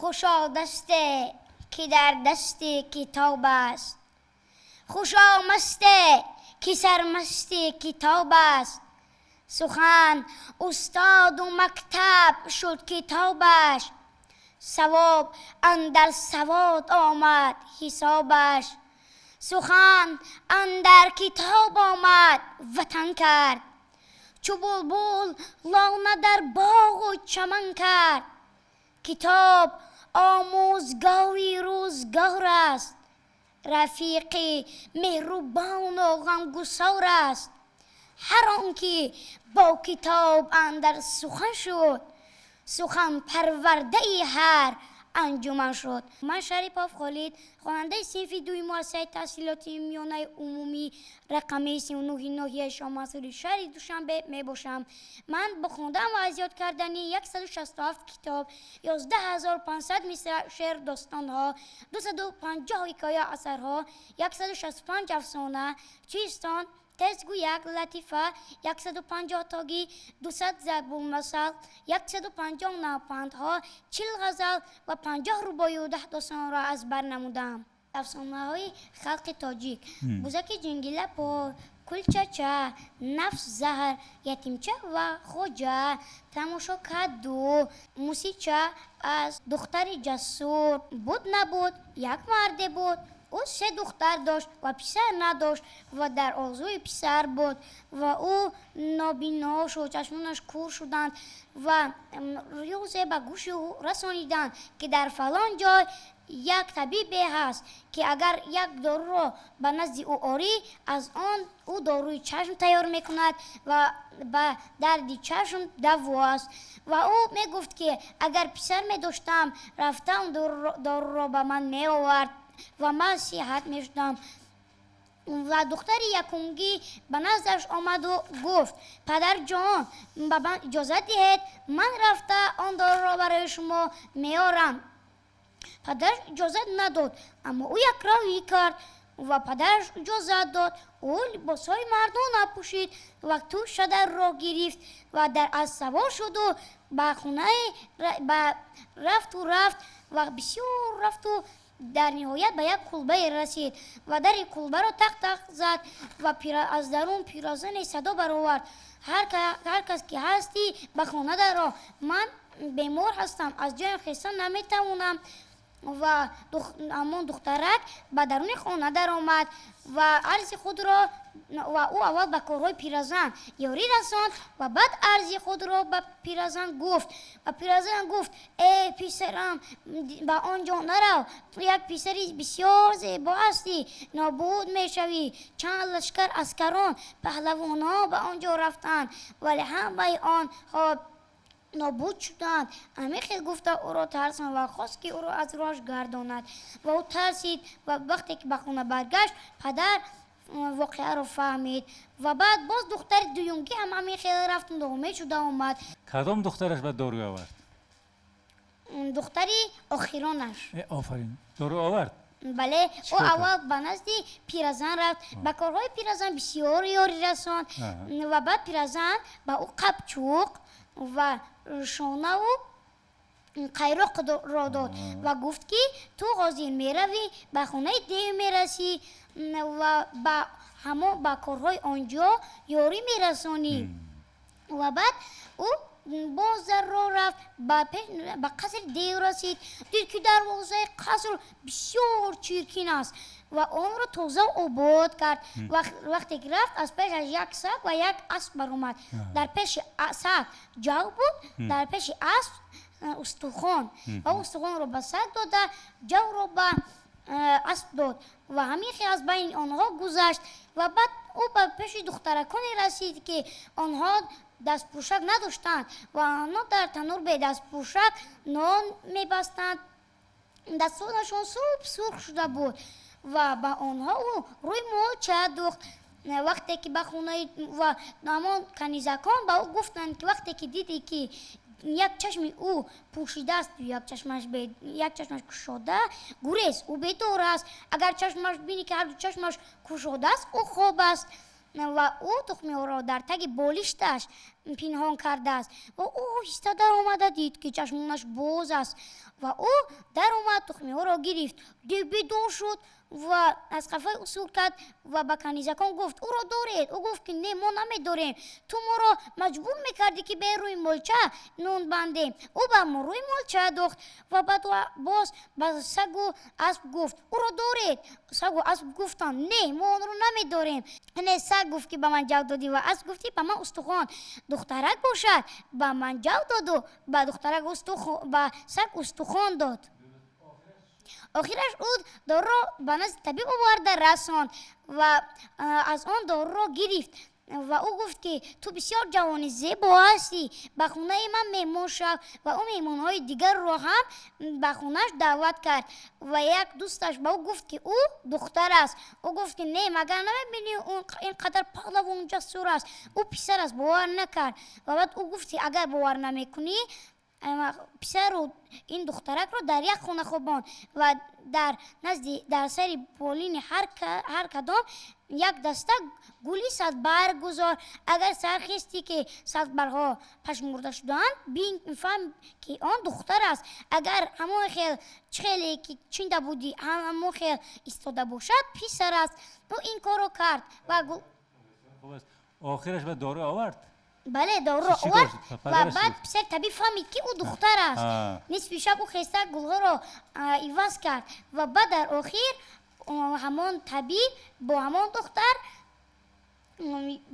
خوشا دسته که در دست کتاب است، خوشا مسته که سرمست کتاب است. سخن استاد و مکتب شد کتابش، ثواب اندر سواد آمد حسابش. سخن اندر کتاب آمد وطن کرد، چو بلبل لانه در باغ و چمن کرد. کتاب آموزگاری روزگار است، رفیق مهربان و غمگسار است. هر آنکه با کتاب اندر سخن شد، سخن پرورده ای هر انجمن شد. من شریف آفخالید، خواننده صنف دوی مؤسسه تحصیلاتی میانه عمومی رقم 39 ناحیه شامسوری شهر دوشنبه می باشم. من با خواندن و از یاد کردنی 167 کتاب، 11500 مصرع شعر داستانها، 250 حکایه اثرها، 165 افسانه، چیستان تزگو یک لطیفه، 150 تاگی، 200 ضرب المثل، 150 نوپندها، 40 غزل و 50 رباعی و 10 داستان را از بر نمودم. افسانه های خلق تاجیک: بوزک جنگیله پا، کلچچه، نفس زهر، یتیمچه و خوجه، تماشا کدو، موسیچه از دختر جسور. بود نبود یک مرده بود، او 3 دختر داشت و پسر نداشت و در آرزوی پسر بود و او نابینا شد، چشمانش کور شدند و ریاضه به گوش او رسانیدند که در فلان جای یک طبیب هست که اگر یک دارو را به نزد او آری، از آن او داروی چشم تیار میکند و به درد چشم دوا است. و او میگفت که اگر پسر می داشتم رفتم دارو را به من می آورد و من صحت می شدم. و دختر یکمگی به نزدش آمد و گفت پدر جان به من اجازه دهید من رفته آن دارو را برای شما میارم. پدرش اجازه نداد، اما او یک راهی کرد و پدرش اجازه داد. او لباسهای مردان پوشید و تو شده راه گرفت و در از سوار شد و به خونه رفت و بسیار رفت و در نهایت به یک کلبه رسید و در کلبه را تق تق زد و از درون پیرزن صدا برآورد: هر کس که هستی به خانه درآ، من بیمار هستم، از جایم خیستن نمیتوانم. و امان دخترک به درون خانه در آمد و عرض خود را و او اول به کارهای پیرزن یاری رساند و بعد عرض خود را به پیرزن گفت و پیرزن گفت ای پسرم به آنجا نرو، تو یک پسری بسیار زیبا هستی، نابود میشوی. چند لشکر اسکران پهلوانها به آنجا رفتند ولی همه آنها نابود شدند. امیخیل گفته او را ترساند و خواست که او را از راهش گرداند و او ترسید و وقتی که به خانه برگشت پدر واقعه را فهمید و بعد باز دختر دویونگی هم امیخیل رفت و امید شده آمد. کدام دخترش به دارو آورد؟ دختری آخرانش. آفرین، دارو آورد؟ بله، او اول به نزد پیرزن رفت، به کارهای پیرزن بسیار یاری رساند و بعد پیرزن به او قبچوق و شانه و قیراق را داد و گفت که تو غازی میروی به خانه دیو میرسی و به کارهای آنجا یاری میرسانی. و بعد او باز در راه رفت، به قصر دیو رسید، دید که دروازه قصر بسیار چیرکین است و آن را تازه آباد کرد. وقتی که رفت از پیشش یک سگ و یک اسب برآمد. در پیش سگ جو بود، در پیش اسب استخوان و استخوان را به سگ داده، جو را به اسب داد و همیشه از بین آنها گذشت و بعد او به پیش دخترکانی رسید که آنها دست پوشک نداشتند و آنها در تنور به دست پوشک نان میبستند. دستانشان سرخ شده بود و به آنها او روی مالچه دوخت. وقتی که به خونه و نامان کنیزکان به او گفتند که وقتی که دیدی که یک چشم او پوشیده است و یک چشمش کشاده، گریز، او بیدار است. اگر چشمش بینی که هر دو چشمش کشاده است او خواب است. و او تخمی را در تگ بالشتش پنهان کرده است و او آهسته در آمده دید که چشمانش باز است و او در آمد تخمه ها را گرفت بیدار شد و از قفای او سور کرد و به کنیزکان گفت او را دارید. او گفت که نه ما نمیداریم، تو ما را مجبور میکردی که به روی ملچه نون بندیم. او به ما روی ملچه دوخت و بعد باز به سگ و اسب گفت او را دارید. سگ و اسب گفتن نه ما آن را نمیداریم. نه سگ گفت که به من جو دادی و اسب گفتی به من استخوان دخترک باشد، به من جو داد و به دخترک به سگ استخوان داد. آخرش او دارو را به نزد طبیب آورده رساند و از آن دارو را گرفت و او گفت که تو بسیار جوان زیبا هستی، به خونه من مهمان شو و او مهمانهای دیگر را هم به خونهش دعوت کرد و یک دوستش به او گفت که او دختر است. او گفت که نه مگر نمیبینی اون اینقدر پهلوان و جسور است، او پسر است، باور نکرد. و بعد او گفت که اگر باور نمیکنی پسر و این دخترک رو در یک خونه خواباند و در سر بالین هر کدام یک دسته گلی صد برگ گذار. اگر سرخیستی که صد برگها پشمرده شدن فهم که آن دختر است. اگر همون خیلی که چینده بودی همون خیلی ایستاده باشد پسر است. او این کار رو کرد و آخرش به دارو آورد. بله دارو آورد و بعد پسر طبیب فهمید که او دختر است. نصف شب او خیسته گلها را عوض کرد و بعد در آخر همان طبیب با همان دختر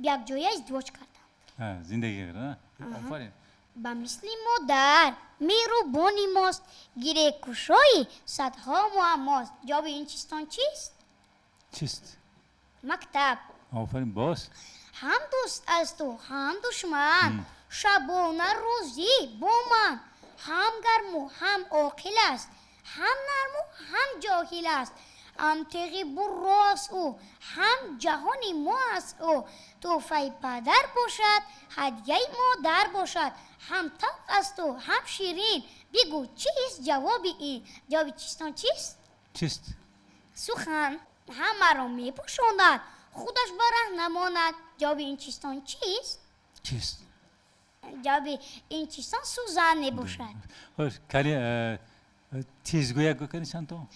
یک جای ازدواج کردند. زندگی کردن. آفرین. به مثل مادر مهربانی ماست، گیره کشایی صدها معماست. جواب این چیستان چیست؟ چیست؟ مکتب. آفرین باز. هم دوست است و هم دشمن، شبانه روزی با من، هم گرم و هم عاقل است، هم نرم و هم جاهل است، هم تیغ براست او، هم جهانی ما است او. تحفه پدر باشد هدیه مادر باشد، هم تلخ است و هم شیرین. بگو چیست جواب این؟ جواب چیستان چیست؟ چیست؟ سخن همه را می پوشاند خودش بره نماند. جواب این چیستان چیست؟ چیست؟ جواب این چیستان سوزن نباشد. کلی تیزگویه کنی چند تا؟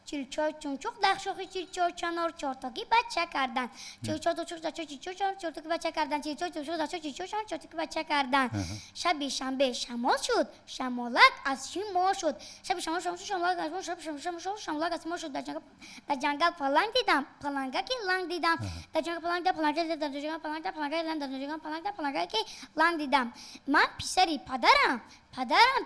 چیلچای چونچوق در شاخی چیلچای چنار چارتاکی بچه کردن. چیلچای تو چوق در چیلچای چارتاکی بچه کردن. چیلچای تو چوق در چیلچای چارتاکی بچه کردن. شب شنبه شمال شد، شمالک از شما شد. شب شمال شد، شمالک از ما شد. شمالک از ما شد. در جنگل پلنگ دیدم، پلنگکی لنگ دیدم. در جنگل پلنگ دیدم، پلنگ دیدم. در جنگل پلنگ دیدم، پلنگ دیدم. در جنگل پلنگ دیدم، پلنگکی لنگ دیدم. من پسری پدرم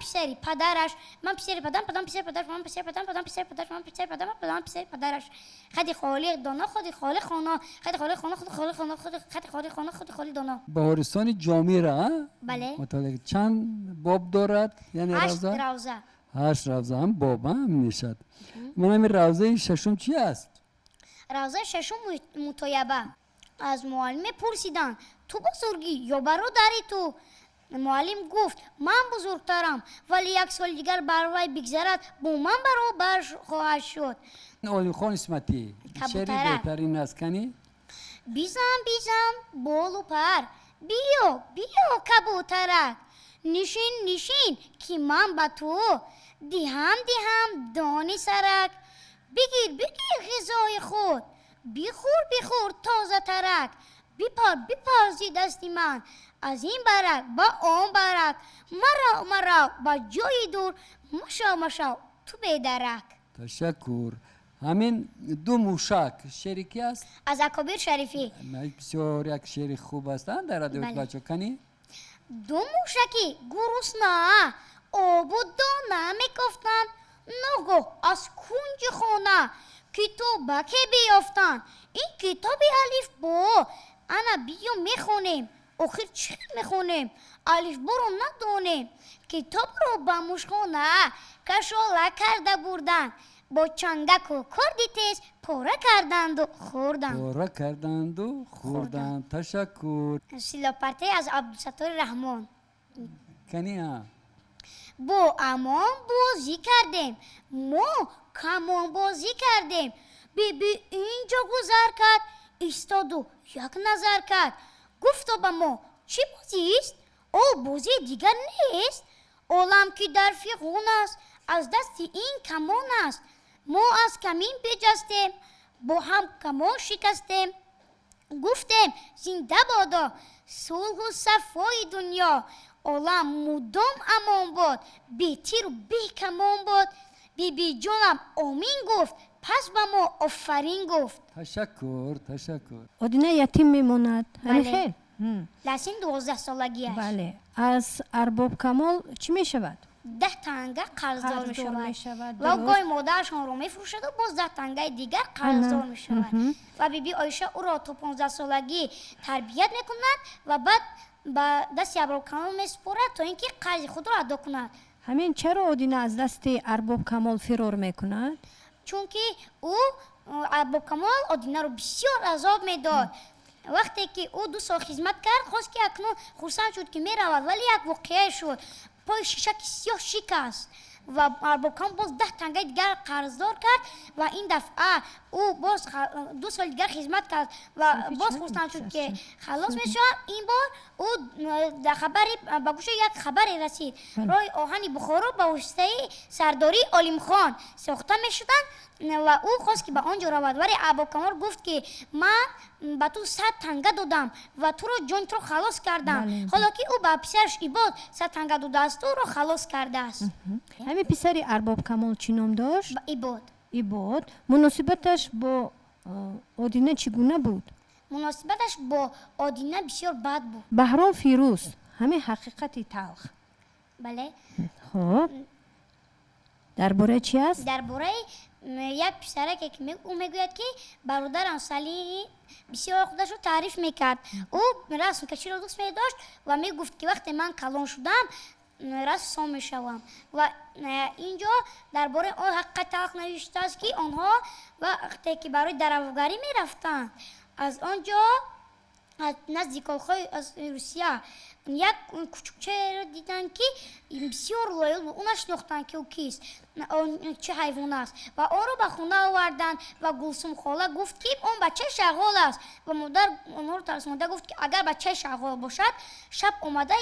پسری پدرش، من پسری پدرم، پدرم پسری پدرش، من پسری پدرم، پدرم پسری پدرش، من پسری پدرم، پدرم پسری پدرش. خدی خالی دانا، خدی خالی خانا، خدی خالی خانا، خدی خالی خانا، خدی خالی خانا، خدی خالی دانا. بهارستان جامع را بله. مطالعه چند باب دارد؟ یعنی 8 روزه. 8 روزه هم باب هم میشد. من همین روزه ششم چی است؟ روزه ششم مطیبه. از معلم پرسیدن تو بزرگی یا برادری تو؟ معلم گفت من بزرگترم ولی 1 سال دیگر بر وی بگذرد با من برابر خواهد شد. علی خان اسمتی شعری بهترین است کنی؟ بیزم بال و پر، بیا کبوترک، نشین که من به تو دهم دانی سرک. بگیر غذای خود، بخور تازه ترک. بپر زی دستی من از این برک با آن برک. مرا با جای دور مشو تو بیدرک. تشکر. همین 2 موشک شعری کی است؟ از اکابر شریفی. بسیار یک شعر خوب است در رادیو بچه کنی؟ 2 موشکی گرسنه آب و دانه میگفتند، ناگاه از کنج خانه کتابک بیافتند. این کتاب الف با انا بیا میخونیم، آخر چی میخونیم؟ الف با رو ندانیم. کتاب رو به مشخانه کشاله کرده بردن، با چنگک و کردی تیز پاره کردند و خوردند. تشکر. سیلاپرته از عبدالستار رحمان. کنی ها؟ با امان بازی کردیم، ما کمان بازی کردیم. بی اینجا گذر کرد، ایستاد و یک نظر کرد. گفت به ما چی بازی است؟ او بازی دیگر نیست. عالم که در فیغون است از دست این کمان است. ما از کمین بجستیم با هم کمان شکستیم. گفتیم زنده بادا صلح و صفای دنیا. عالم مدام امان باد بی تیر و بی کمان باد. بی جانم آمین گفت پس به ما آفرین گفت. تشکر. ادینه یتیم میماند. بله. خیر. در سن 12 سالگیش بله. از ارباب کمال چی می شود؟ 10 تنگه قرضدار می قرضدار شود می‌شود، و درست. گاهی مادرشان رو می فروشد و باز 10 تنگه دیگر قرضدار می شود. و بیبی آیشه او را تا 15 سالگی تربیت می کند و بعد به دست ارباب کمال می سپارد تا اینکه قرض خود را ادا کند. همین چرا ادینه از دست ارباب کمال فرار میکند؟ چون که او ارباب کمال ادینه رو بسیار عذاب میداد. وقتی که او 2 سال خدمت کرد خواست که اکنون خرسند شد که می رود ولی یک واقعه شد. پای شیشک سیاه شکست و ارباب کمال باز 10 تنگه دیگر قرضدار کرد و این دفعه او باز 2 سال دیگر خدمت کرد و باز خرسند شد که خلاص می شود. این بار او در خبری به گوش یک خبری رسید. راه آهن بخارا به واسطه سرداری عالم خان ساخته می شدند و او خواست که به آنجا رود ولی ارباب کمال گفت که من به تو 100 تنگه دادم و تو رو جان تو رو خلاص کردم. حالا که او به پسرش عباد 100 تنگه داده است او رو خلاص کرده است. همین پسری ارباب کمال چی نام داشت؟ عباد. عباد. مناسبتش با ادینه چگونه بود؟ مناسبتش با ادینه بسیار بد بود. بهرام فیروز. همین حقیقتی تلخ. بله. خب درباره چی است؟ درباره یک پسرک که او میگوید که برادرم سلی بسیار خودش رو تعریف میکرد. او رسم کشی رو دوست میداشت و میگفت که وقتی من کلان شدم رسام میشوم و اینجا درباره آن حق تلخ نوشته است که آنها وقتی که برای درافگاری میرفتند از آنجا از نزدیک های از روسیه یک کوچکچه رو دیدن که بسیار لایق بود. اون شناختن که او کیست، چه حیوان است و آن رو به خونه آوردن و گلسوم خاله گفت که اون بچه شغال است و مادر اونها رو ترسونده گفت که اگر بچه شغال باشد شب اومده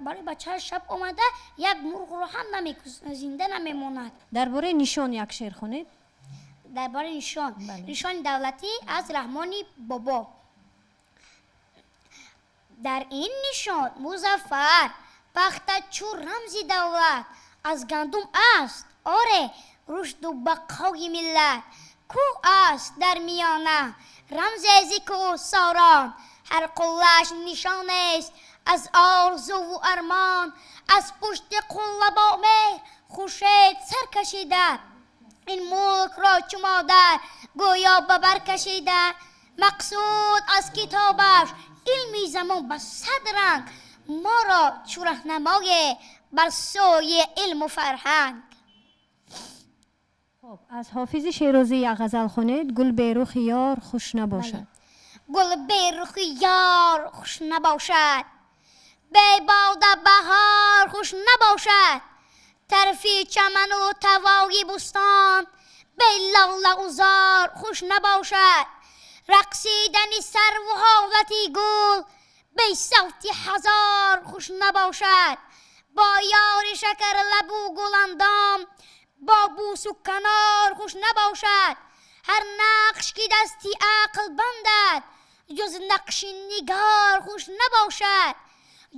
برای بچه شب اومده یک مرغ رو هم زنده نمیماند. درباره نشان یک شعر خوانید. درباره نشان نشان دولتی از رحمانی بابا. در این نشان مظفر بخت چو رمزی دولت از گندم است آره رشد و بقای ملت. کوه است در میانه رمز ذکر و ساران هر قله‌اش نشان است از آرزو و ارمان. از پشت قله با مهر خورشید سر کشیده این ملک را چو مادر گویا به بر کشیده. مقصود از کتابش علمی زمان به 100 رنگ ما را چو رهنمای بر سوی علم و فرهنگ. خب از حافظ شیرازی یک غزل خوانید. گل بیرخ یار خوش نباشد. گل بیرخ یار خوش نباشد بی باد بهار خوش نباشد. طرفی چمن و توای بستان بی لاله و زار خوش نباشد. رقصیدنی سرو و حالتی گل بی صوتی هزار خوش نباشد. با یار شکر لبو گل اندام با بوس و کنار خوش نباشد. هر نقش که دستی عقل بندد جز نقش نگار خوش نباشد.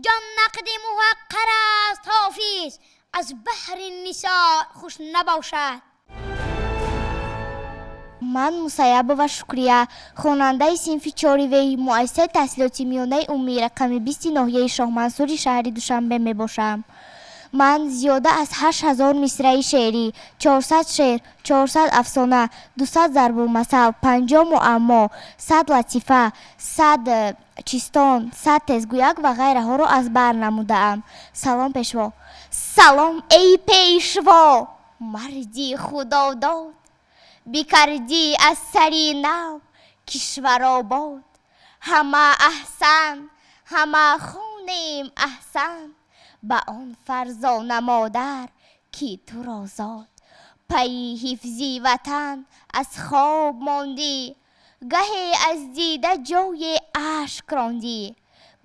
جان نقد محقر است حافظ از بحر نثار خوش نباشد. من مسیبه و شکریه خواننده صنف 4 وی مؤسسه تحصیلاتی میانه عمومی رقم 20 ناحیه شاه منصور شهر دوشنبه می باشم. من زیاده از 8000 مصرع شعری، 400 شعر، 400 افسانه، 200 ضرب المثل، 50 معما، 100 لطیفه، 100 چیستان، 100 تزگویک و غیره ها را از بر نمودم. سلام پیشوا. سلام ای پیشوا مردی خدا داد بیکردی از سری نو کشور آباد. همه احسن همه خونیم احسن به آن فرزانه مادر کی تو را زاد. پی حفظی وطن از خواب ماندی گهی از دیده جای اشک راندی.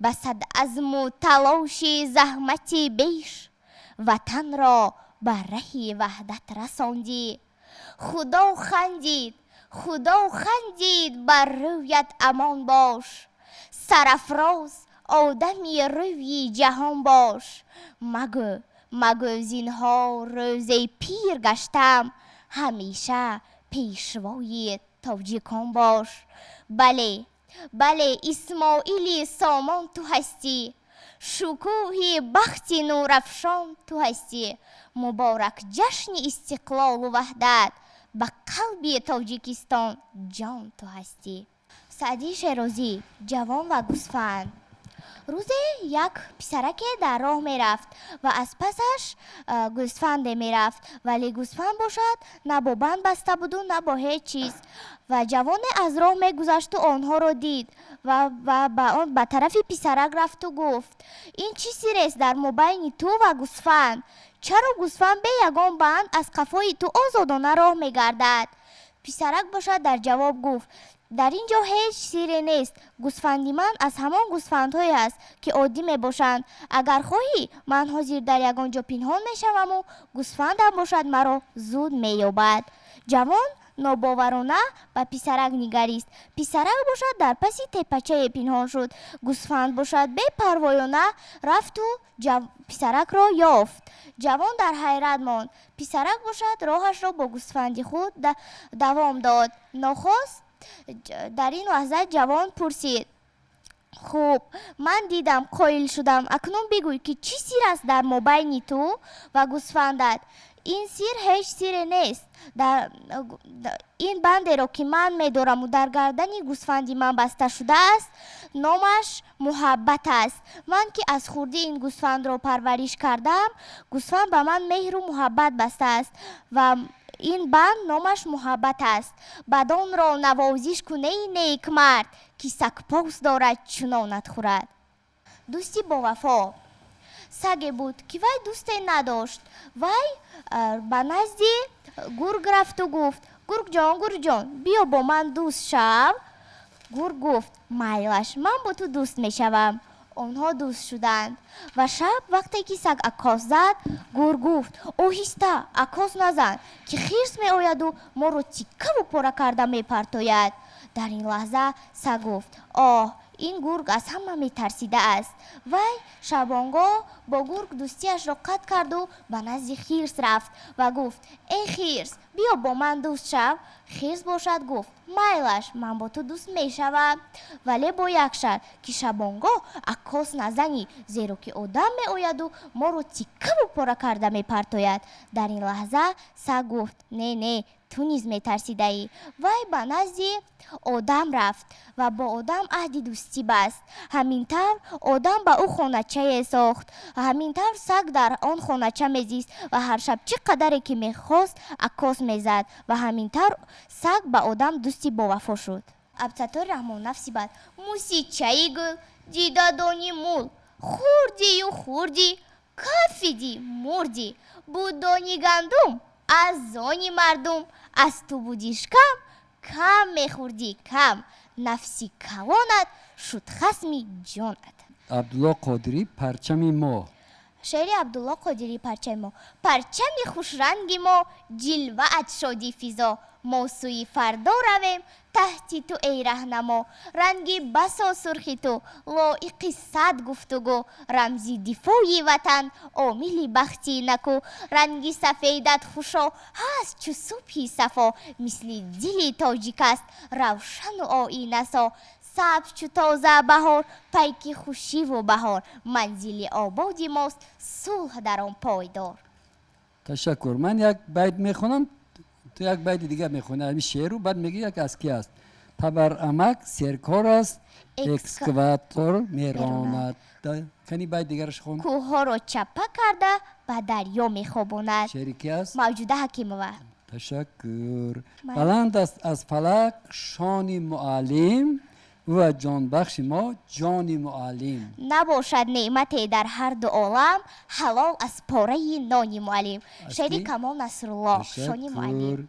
ба садазму талоши заҳмати беш ватанро ба раҳи ваҳдат расондӣ. худо хандид бар рӯят амон бош, сарафроз одами рӯи ҷаҳон бош. магӯ зинҳо рӯзе пир гаштам, ҳамеша пешвои тоҷикон бош. бале исмоили сомон ту ҳастӣ, шукӯҳи бахти нурафшон ту ҳастӣ. муборак ҷашни истиқлолу ваҳдат, ба қалби тоҷикистон ҷон ту ҳастӣ. Саъдии Шерозӣ. ҷавон ва гӯсфанд. рӯзе як писараке дар роҳ мерафт ва аз пасаш гӯсфанде мерафт, вале гӯсфанд бошад на бо банд баста буду, на бо ҳеҷ чиз. ва ҷавоне аз роҳ мегузашту онҳоро дид ва ба тарафи писарак рафту гуфт: ин чӣ сирест дар мобайни ту ва гӯсфанд? чаро гӯсфанд бе ягон банд аз қафои ту озодона роҳ мегардад? писарак бошад дар ҷавоб гуфт: дар ин ҷо ҳеҷ сире нест. гӯсфанди ман аз ҳамон гӯсфандҳое аст ки оддӣ мебошанд. агар хоҳӣ, ман ҳозир дар ягон ҷо пинҳон мешаваму гӯсфандам бошад, маро зуд меёбад. ҷавон нобоварона ба писарак нигарист. писарак бошад дар паси теппачае пинҳон шуд. гӯсфанд бошад бепарвоёна рафту писаракро ёфт. ҷавон дар ҳайрат монд. писарак бошад роҳашро бо гӯсфанди худ давом дод. нохост дар ин лаҳза ҷавон пурсид: хуб, ман дидам, қоил шудам. акнун бигӯй, ки чӣ сир аст дар мобайни ту ва гӯсфандат? ин сир ҳеҷ сире нест. ин бандеро ки ман медораму дар гардани гӯсфанди ман баста шудааст, номаш муҳаббат аст. ман ки аз хурдӣ ин гӯсфандро парвариш кардам, гӯсфанд ба ман меҳру муҳаббат бастааст ва ин банд номаш муҳаббат аст. бадонро навозиш кун эй некмард, ки сагпос дорад чунонат хӯрад. дӯсти бовафо. саге буд, ки вай дӯсте надошт. вай ба назди гург рафту гуфт: гургҷон, биё бо ман дӯст шав. гург гуфт: майлаш, ман бо ту дӯст мешавам. онҳо дӯст шуданд. ва шаб вақте ки саг акос зад, гург гуфт: оҳиста, акос назан, ки хирс меояду моро тиккаву пора карда мепартояд. дар ин лаҳза саг гуфт: оҳ, ин гург аз ҳама метарсидааст. вай шабонгоҳ бо гург дӯстиашро қатъ карду ба назди хирс рафт ва гуфт: эй хирс, биё бо ман дӯст шав. хирс бошад гуфт: майлаш, ман бо ту дӯст мешавам, вале бо як шарт, ки шабонгоҳ акос назанӣ, зеро ки одам меояду моро тиккаву пора карда мепартояд. дар ин лаҳза саг гуфт: не, ту низ метарсидаӣ. вай ба назди одам рафт ва бо одам аҳди дӯстӣ баст. ҳамин тавр одам ба ӯ хоначае сохт. ҳамин тавр саг дар он хонача мезист ва ҳар шаб чӣ қадаре ки мехост акос мезад ва ҳамин тавр саг ба одам дӯсти бовафо шуд. абсатори раҳмон нафси бад. мусичаи гул дидадони мул, хурди кафиди мурди. будони гандум аз зони мардум, аз ту будиш кам мехурди кам. нафси калонат шуд хасми ҷонат. абдулло қодирӣ, парчами мо. шеъри абдулло қодирӣ, парчами мо. парчами хушранги мо, ҷилваат шоди физо. мо сӯи фардо равем, таҳти ту эй раҳнамо. ранги басо сурхи ту, лоиқи сад гуфтугӯ. рамзи дифои ватан, омили бахти наку. ранги сафедат хушо, ҳаст чу субҳи сафо. мисли дили тоҷик аст, равшану оинасо. сабз чу тоза баҳор, пайки хушиву баҳор. манзили ободи мост, сулҳ дар он пойдор. ташаккур. ман як байт мехонам, تو یک بیت دیگه میخونه این شعر رو، بعد میگه یک از کی است. تبرعمک سرکار است، اکسکواتور میراند. کنی بیت دیگرش خون. کوه رو چپه کرده به دریا میخوابوند. شعری کی است؟ موجوده حکیموه. تشکر. بلند است از فلک شان معلم و جان بخش ما جان معلم. نباشد نعمتی در هر دو عالم حلال از پاره نان معلم. شعری کمال نصرالله، شان معلم.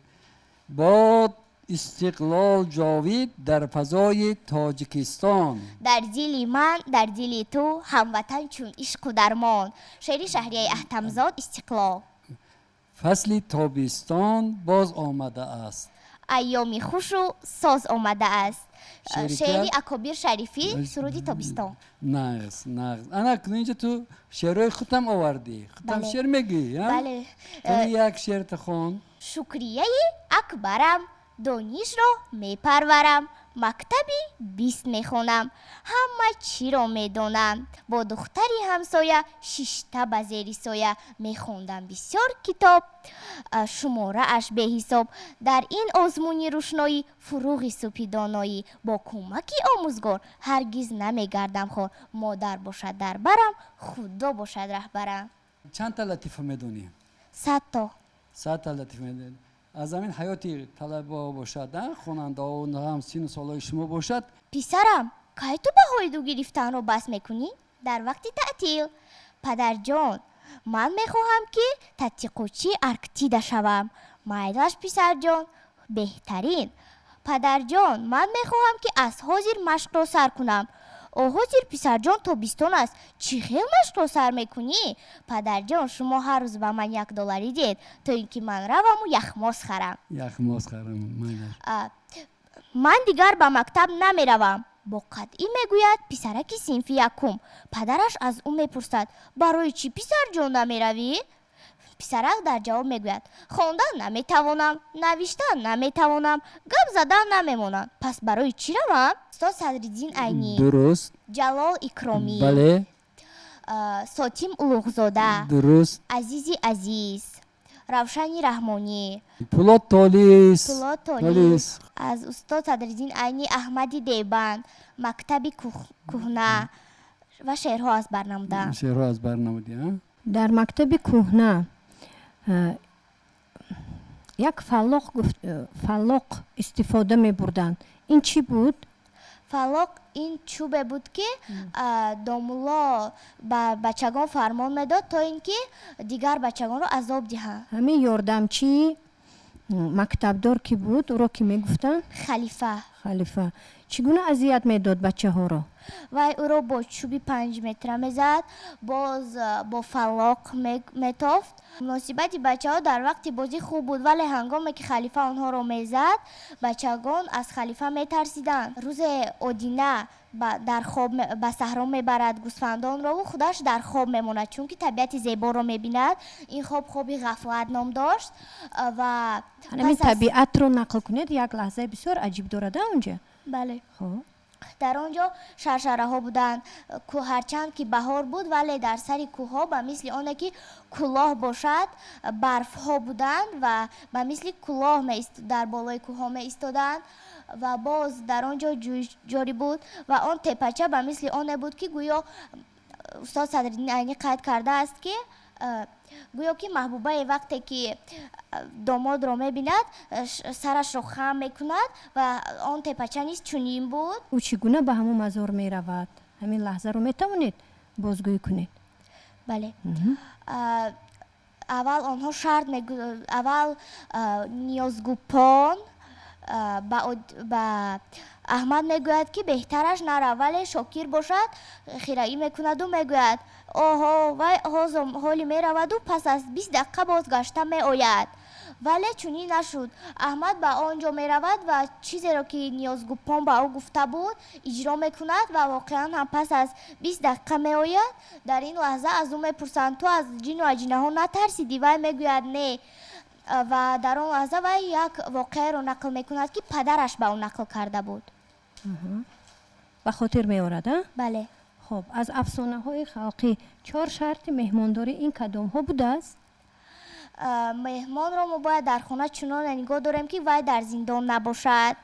باد استقلال جاوید در فضای تاجیکستان. در دل من در دل تو هموطن چون عشق و درمان. شعری شهریه احتمزاد استقلال. فصل تابستان باز آمده است. ایامی خوش و ساز آمده است. شعری شعری که- اکابیر شریفی سرودی تابستان. نقص انا اینجا تو شعرهای خودم آوردی. خودم بله. شعر میگی ها؟ بله. تو یک شعر تخون. شکریه اکبرم دانش را میپرورم. مکتبی 20 میخونم. همه چی را میدانم. با دختری همسایه 6 تا به زیر سایه میخوندم بسیار کتاب. شماره اش به حساب. در این آزمونی روشنایی فروغ صبح دانایی. با کمکی آموزگار هرگز نمیگردم خور. مادر باشد در برم خدا باشد رهبرم. چند تا لطیفه میدونی؟ 100 تا. 100 تا لطیفه میدونی. از همین حیاتی طلبه باشد خواننده و هم سین و سالای شما باشد. پسرم کی تو بهای دو گرفتن رو بس میکنی؟ در وقت تعطیل. پدر جان من میخواهم که تتقوچی ارکتیده شوم. مایلش پسر جان بهترین. پدر جان من میخواهم که از حاضر مشق را سر کنم. حاضر پسر جان تابستان است. چی خیلی مشق را سر میکنی؟ پدر جان شما هر روز به من $1 دید تا اینکه من روم و یخماس خرم. یخماس خرم مایلش. من دیگر به مکتب نمی روم. با قطعی میگوید پسرک صنف یکم. پدرش از او میپرسد برای چی پسر جان نمی روی؟ پسرک در جواب میگوید خواندن نمیتوانم، نوشتن نمیتوانم، گپ زدن نمیمانم. پس برای چی روم؟ استاد صدرالدین عینی، درست. جلال اکرامی، بله. ساتیم اولوغزاده، درست. عزیزی عزیز، روشنی رحمانی، پولاد تالیس. پولاد تالیس، از استاد صدرالدین عینی، احمدی دیبند، مکتبی کهنه و شعرها از برنموده. شعرها از برنموده ها؟ در مکتب کهنه یک فلاق استفاده می بردن. این چی بود؟ فلاق این چوبه بود که دامولا به بچگان فرمان میداد تا اینکه دیگر بچگان رو عذاب دهند. همین یاردمچی مکتبدار کی بود او را که می گفتن؟ خلیفه. چگونه اذیت میداد بچه ها را؟ و او را با چوبی 5 متر میزد، باز با فلاق میتافت. مناسبت بچه ها در وقت بازی خوب بود، ولی هنگامی که خلیفه آنها را میزد بچگان از خلیفه میترسیدند. روز آدینه در خواب به صحرا میبرد گوسفندان را و خودش در خواب میماند، چون که طبیعت زیبا را میبیند. این خوابی غفلت نام داشت و همین طبیعت رو نقل کنید. یک لحظه بسیار عجیب دارد اونجا. بله. خب در آنجا شرشره ها بودند. هرچند که بهار بود ولی در سر کوه ها به مثل آنه که کلاه باشد برف ها بودند و به مثل کلاه در بالای کوه ها می ایستادند و باز در آنجا جاری بود و آن تپچه به مثل آنه بود که گویا استاد صدرالدین عینی قید کرده است که گویا که محبوبه وقتی که داماد را میبیند سرش را خم میکند و آن تپچه نیست چنین بود. او چگونه به همون مزار می رود؟ همین لحظه رو می توانید بازگویی کنید؟ بله. اول آنها شرط اول نیازگوپان با احمد میگوید که بهترش نره ولی شاکر باشد خیرایی میکند و میگوید آها و حالی میرود و پس از 20 دقیقه بازگشته میآید. ولی چنین نشد. احمد به آنجا میرود و چیزی را که نیازگوپان به او گفته بود اجرا میکند و واقعا هم پس از 20 دقیقه میآید. در این لحظه از او میپرسند تو از جن و اجنه ها نترسیدی؟ و میگوید نه. و در آن لحظه و یک واقعه رو نقل میکند که پدرش به اون نقل کرده بود. به خاطر میآورد؟ بله. خب از افسانه های خلقی 4 شرط مهمانداری این کدام ها بوده است؟ مهمان را ما باید در خانه چنان نگاه داریم که وی در زندان نباشد.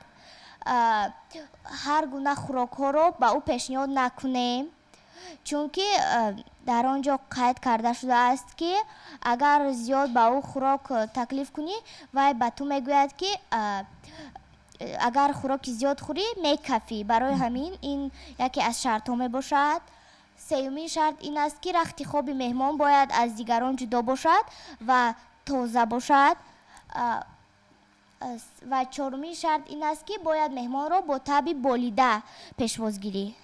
هر گونه خوراک ها رو به او پیشنهاد نکنیم، چون که در آنجا قید کرده شده است که اگر زیاد به او خوراک تکلیف کنی وی به تو میگوید که اگر خوراک زیاد خوری میکفی. برای همین این یکی از شرط ها می باشد. سومین شرط این است که رخت خواب مهمان باید از دیگران جدا باشد و تازه باشد. و چهارمین شرط این است که باید مهمان را با طبع بالیده پیشوازگیری.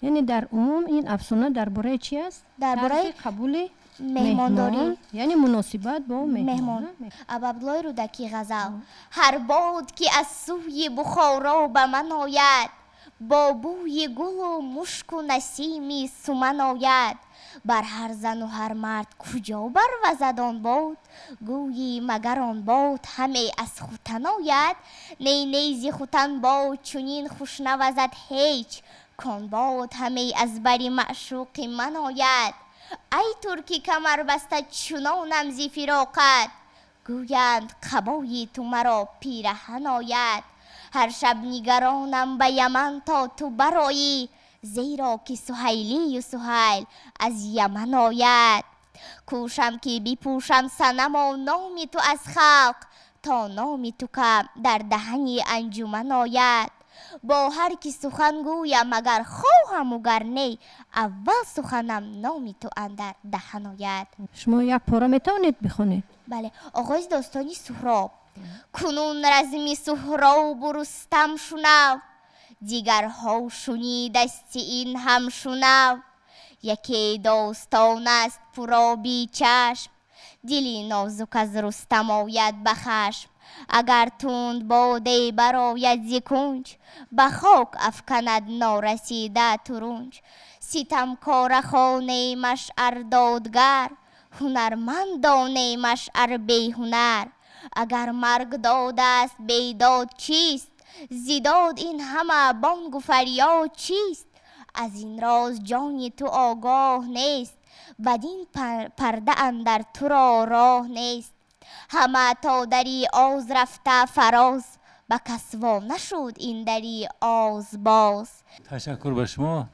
یعنی در عموم این افسانه درباره چی است؟ درباره طرز قبول مهمانداری. یعنی مناسبت با مهمان. عبدالله رودکی غزل. هر باد که از سوی بخارا به من آید، با بوی گل و مشک و نسیمی سمن آید، بر هر زن و هر مرد کجا بروزد آن باد، گویی مگر آن باد همه از خوتن آید، نی نیزی خوتن باد چنین خوش نوزد هیچ، کان باد همه از بری معشوق من آید. ای ترکی کمر بسته چنانم زی فراقت، گویند قبای تو مرا پیرهن آید. هر شب نگرانم به یمن تا تو برایی، زیرا که سهیلی و سهیل از یمن آید. کوشم که بپوشم صنم و نام تو از خلق، تا نام تو که در دهن انجمن آید. با هر کی سخن گویم اگر خواهم وگر نی، اول سخنم نام تو اندر دهن آید. شما یک پاره میتونید بخونید؟ بله. آغاز داستانی سهراب. کنون رزمی سهراب و رستم شنو، دیگرها شنیدستی این هم شنو. یکی داستان است پرآبی چشم، دلی نازک از رستم آید به خشم. اگر تند باده برآید ز کنج، به خاک افکند نارسیده ترنج. ستمکار خانه مشعر دادگر، هنرمند دانه مشعر بی هنر. اگر مرگ داده است بیداد چیست، زیداد این همه بانگ و فریاد چیست. از این راز جان تو آگاه نیست، بدین پرده اندر تو را راه نیست. همه تا دری آز رفته فراز، به کس وا نشد این دری آز باز. تشکر به شما.